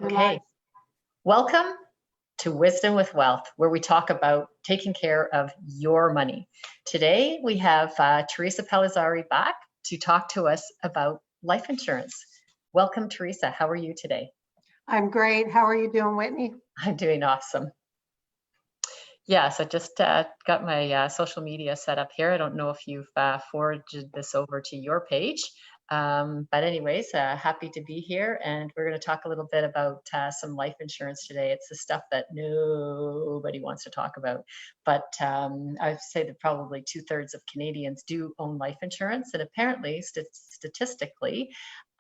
You're live. Okay, welcome to Wisdom with Wealth, where we talk about taking care of your money. Today, we have Theresa Pellizzari back to talk to us about life insurance. Welcome, Theresa. How are you today? I'm great. How are you doing, Whitney? I'm doing awesome. Yes, I just got my social media set up here. I don't know if you've forwarded this over to your page. But anyways, happy to be here, and we're going to talk a little bit about some life insurance today. It's the stuff that nobody wants to talk about, but I'd say that probably 2/3 of Canadians do own life insurance, and apparently, statistically,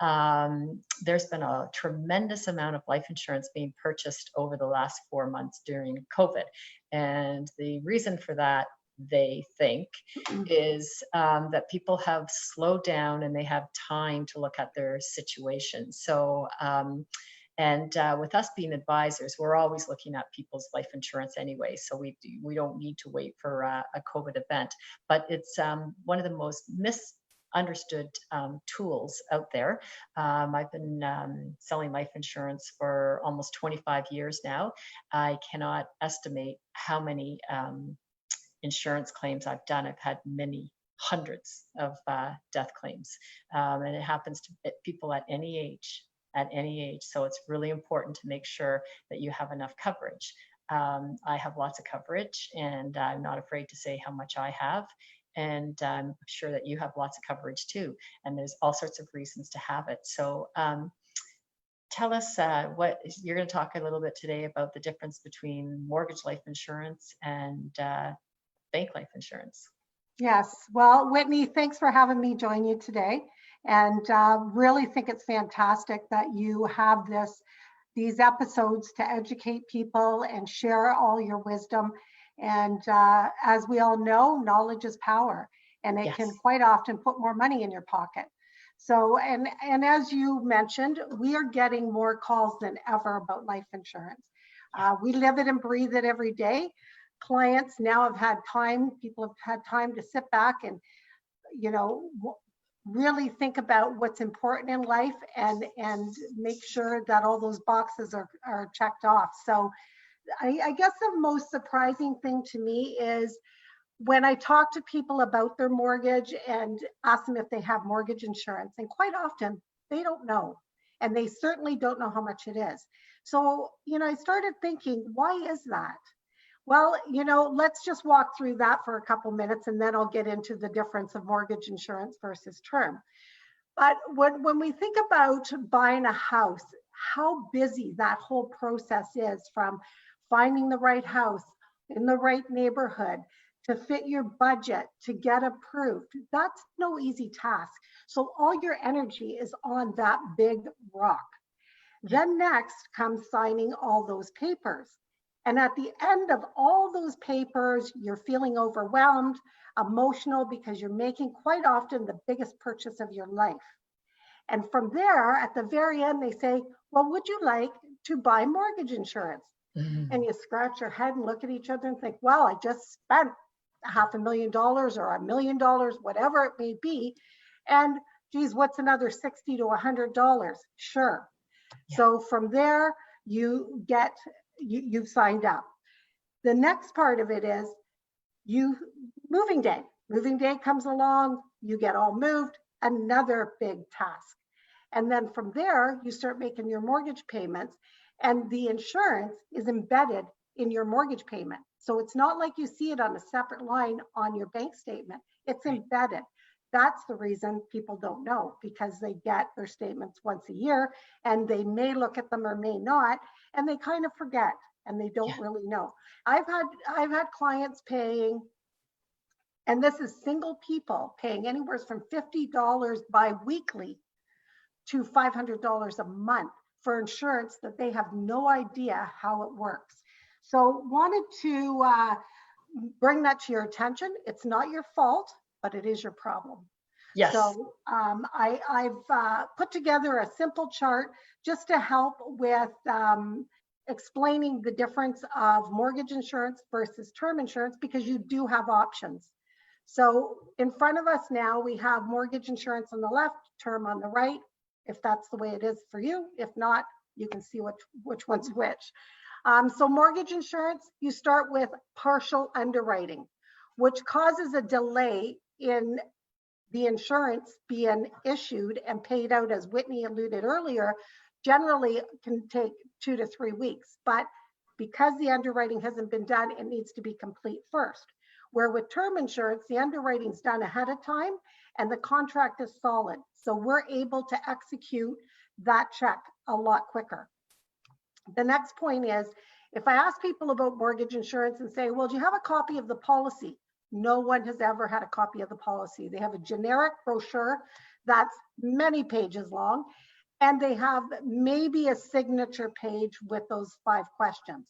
there's been a tremendous amount of life insurance being purchased over the last 4 months during COVID. And the reason for that, they think, is that people have slowed down and they have time to look at their situation. So, with us being advisors, we're always looking at people's life insurance anyway. So we don't need to wait for a COVID event. But it's one of the most misunderstood tools out there. I've been selling life insurance for almost 25 years now. I cannot estimate how many insurance claims I've done. I've had many hundreds of death claims, and it happens to people at any age. So it's really important to make sure that you have enough coverage. I have lots of coverage, and I'm not afraid to say how much I have. And I'm sure that you have lots of coverage too. And there's all sorts of reasons to have it. So tell us what you're going to talk a little bit today about the difference between mortgage life insurance and bank life insurance. Yes. Well, Whitney, thanks for having me join you today. And really think it's fantastic that you have these episodes to educate people and share all your wisdom. And as we all know, knowledge is power, and it can quite often put more money in your pocket. So, and as you mentioned, we are getting more calls than ever about life insurance. We live it and breathe it every day. Clients now have had time, people have had time to sit back and, really think about what's important in life and make sure that all those boxes are checked off. So I guess the most surprising thing to me is when I talk to people about their mortgage and ask them if they have mortgage insurance, and quite often they don't know, and they certainly don't know how much it is. So, I started thinking, why is that? Well, let's just walk through that for a couple minutes, and then I'll get into the difference of mortgage insurance versus term. But when we think about buying a house, how busy that whole process is, from finding the right house in the right neighborhood to fit your budget, to get approved, that's no easy task. So all your energy is on that big rock. Then next comes signing all those papers. And at the end of all those papers, you're feeling overwhelmed, emotional, because you're making quite often the biggest purchase of your life. And from there, at the very end, they say, well, would you like to buy mortgage insurance? Mm-hmm. And you scratch your head and look at each other and think, well, I just spent $500,000 or $1 million, whatever it may be. And geez, what's another $60 to $100? Sure. Yeah. So from there, you've signed up. The next part of it is moving day. Moving day comes along, you get all moved, another big task. And then from there, you start making your mortgage payments, and the insurance is embedded in your mortgage payment. So it's not like you see it on a separate line on your bank statement, it's embedded. That's the reason people don't know, because they get their statements once a year and they may look at them or may not, and they kind of forget and they don't really know. I've had clients paying, and this is single people paying anywhere from $50 bi-weekly to $500 a month for insurance that they have no idea how it works. So wanted to bring that to your attention. It's not your fault, but it is your problem. Yes. So I've put together a simple chart just to help with explaining the difference of mortgage insurance versus term insurance, because you do have options. So in front of us now, we have mortgage insurance on the left, term on the right, if that's the way it is for you. If not, you can see which one's which. So mortgage insurance, you start with partial underwriting, which causes a delay in the insurance being issued and paid out, as Whitney alluded earlier. Generally can take 2 to 3 weeks, but because the underwriting hasn't been done, it needs to be complete first. Where with term insurance, the underwriting's done ahead of time and the contract is solid. So we're able to execute that check a lot quicker. The next point is, if I ask people about mortgage insurance and say, well, do you have a copy of the policy? No one has ever had a copy of the policy. They have a generic brochure that's many pages long, and they have maybe a signature page with those 5 questions.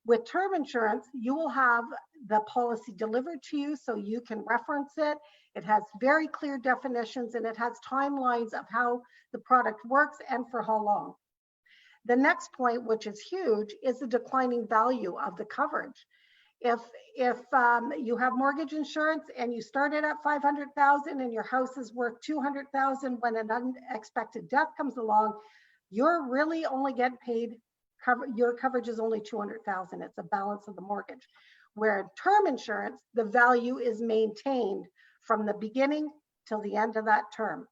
With term insurance, you will have the policy delivered to you so you can reference it. It has very clear definitions and it has timelines of how the product works and for how long. The next point, which is huge, is the declining value of the coverage. If you have mortgage insurance and you started at 500,000 and your house is worth 200,000, when an unexpected death comes along, you're really only getting paid, your coverage is only 200,000. It's a balance of the mortgage. Where term insurance, the value is maintained from the beginning till the end of that term.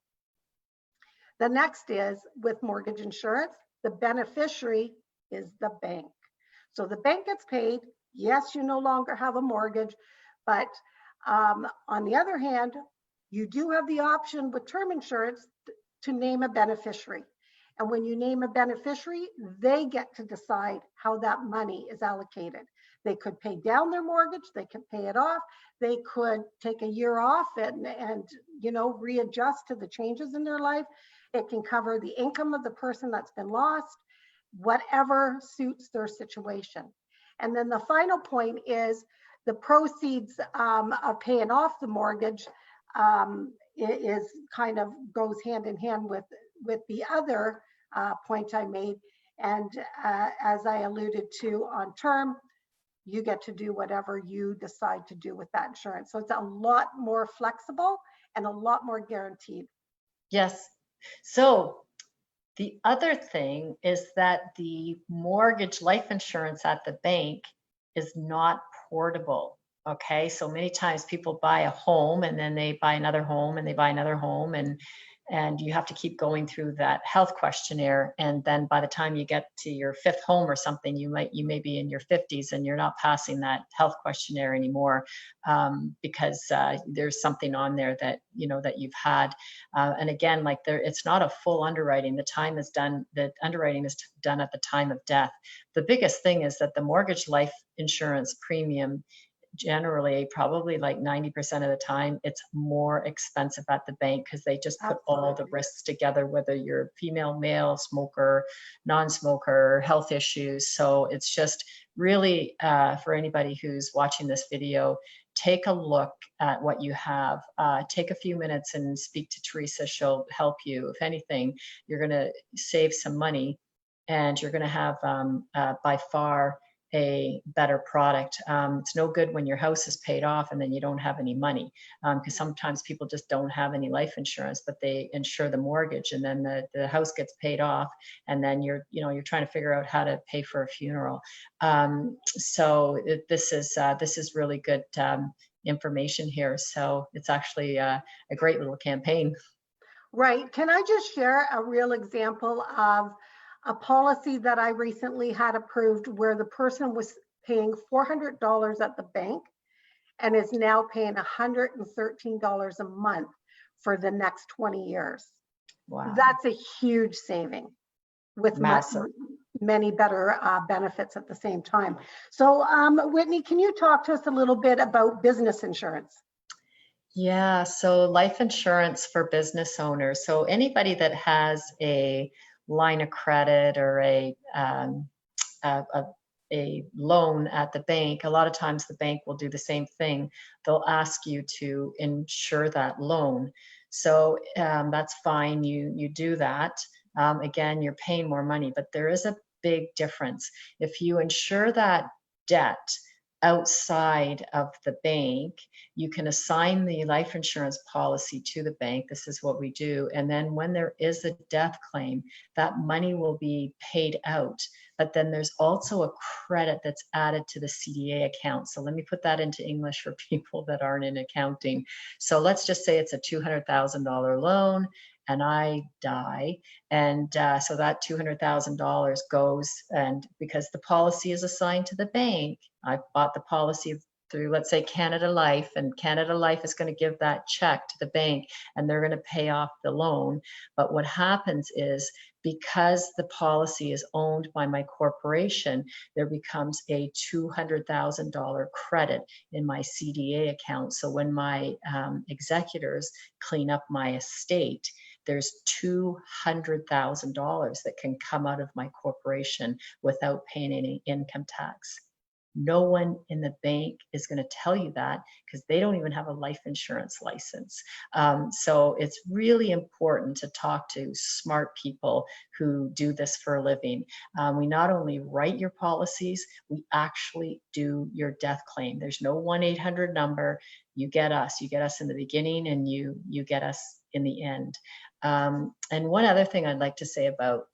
The next is, with mortgage insurance, the beneficiary is the bank. So the bank gets paid. Yes, you no longer have a mortgage, but on the other hand, you do have the option with term insurance to name a beneficiary. And when you name a beneficiary, they get to decide how that money is allocated. They could pay down their mortgage, they could pay it off, they could take a year off and readjust to the changes in their life. It can cover the income of the person that's been lost, whatever suits their situation. And then the final point is the proceeds of paying off the mortgage is kind of goes hand in hand with the other point I made. And as I alluded to on term, you get to do whatever you decide to do with that insurance. So it's a lot more flexible and a lot more guaranteed. Yes. So the other thing is that the mortgage life insurance at the bank is not portable. Okay. So many times people buy a home and then they buy another home and they buy another home, and you have to keep going through that health questionnaire. And then by the time you get to your 5th home or something, you may be in your 50s and you're not passing that health questionnaire anymore because there's something on there that you've had. And again, it's not a full underwriting. The underwriting is done at the time of death. The biggest thing is that the mortgage life insurance premium, generally, probably like 90% of the time, it's more expensive at the bank because they just put all the risks together, whether you're female, male, smoker, non-smoker, health issues. So it's just really for anybody who's watching this video, take a look at what you have. Take a few minutes and speak to Theresa. She'll help you. If anything, you're going to save some money and you're going to have by far a better product. It's no good when your house is paid off and then you don't have any money, because sometimes people just don't have any life insurance, but they insure the mortgage, and then the house gets paid off, and then you're trying to figure out how to pay for a funeral. So this is really good information here. So it's actually a great little campaign. Right. Can I just share a real example of a policy that I recently had approved where the person was paying $400 at the bank and is now paying $113 a month for the next 20 years. Wow. That's a huge saving with many better benefits at the same time. So Whitney, can you talk to us a little bit about business insurance? Yeah, so life insurance for business owners. So anybody that has a line of credit or a loan at the bank, a lot of times the bank will do the same thing. They'll ask you to insure that loan. So that's fine, you do that. Again, you're paying more money, but there is a big difference. If you insure that debt, outside of the bank, you can assign the life insurance policy to the bank. This is what we do. And then when there is a death claim, that money will be paid out. But then there's also a credit that's added to the CDA account. So let me put that into English for people that aren't in accounting. So let's just say it's a $200,000 loan and I die. And so that $200,000 goes, and because the policy is assigned to the bank, I bought the policy through, let's say, Canada Life, and Canada Life is going to give that check to the bank and they're going to pay off the loan. But what happens is, because the policy is owned by my corporation, there becomes a $200,000 credit in my CDA account. So when my executors clean up my estate, there's $200,000 that can come out of my corporation without paying any income tax. No one in the bank is going to tell you that because they don't even have a life insurance license. So it's really important to talk to smart people who do this for a living. We not only write your policies, we actually do your death claim. There's no 1-800 number. You get us. You get us in the beginning and you get us in the end. And one other thing I'd like to say about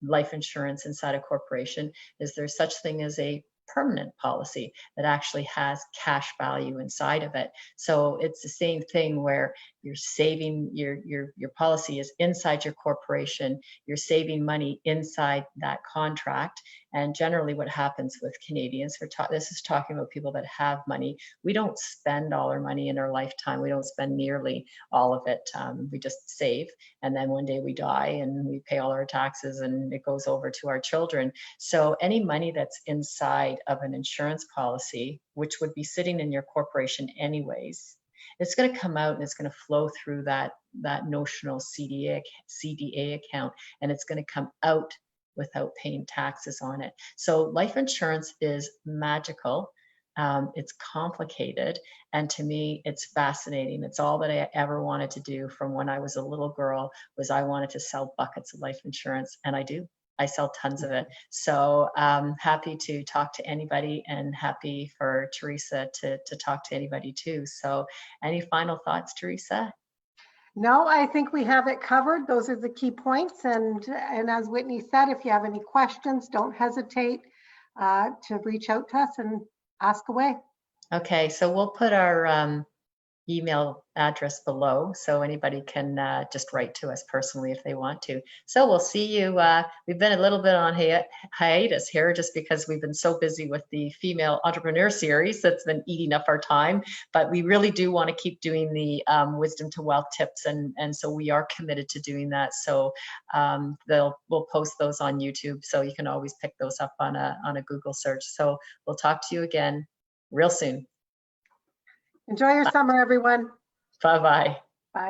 life insurance inside a corporation is there's such thing as a permanent policy that actually has cash value inside of it. So it's the same thing where you're saving, your policy is inside your corporation, you're saving money inside that contract. And generally what happens with Canadians, this is talking about people that have money, we don't spend all our money in our lifetime. We don't spend nearly all of it. We just save, and then one day we die and we pay all our taxes and it goes over to our children. So any money that's inside of an insurance policy, which would be sitting in your corporation anyways, it's going to come out and it's going to flow through that notional CDA account, and it's going to come out without paying taxes on it. So life insurance is magical. It's complicated, and to me, it's fascinating. It's all that I ever wanted to do from when I was a little girl. Was I wanted to sell buckets of life insurance, and I do. I sell tons of it. So happy to talk to anybody, and happy for Theresa to talk to anybody too. So any final thoughts, Theresa? No, I think we have it covered. Those are the key points. And as Whitney said, if you have any questions, don't hesitate to reach out to us and ask away. Okay, so we'll put our email address below so anybody can just write to us personally if they want to. So we'll see you. We've been a little bit on hiatus here just because we've been so busy with the female entrepreneur series that's been eating up our time, but we really do want to keep doing the wisdom to wealth tips, and so we are committed to doing that. So we'll post those on YouTube, so you can always pick those up on a Google search. So we'll talk to you again real soon. Enjoy your summer, everyone. Bye-bye.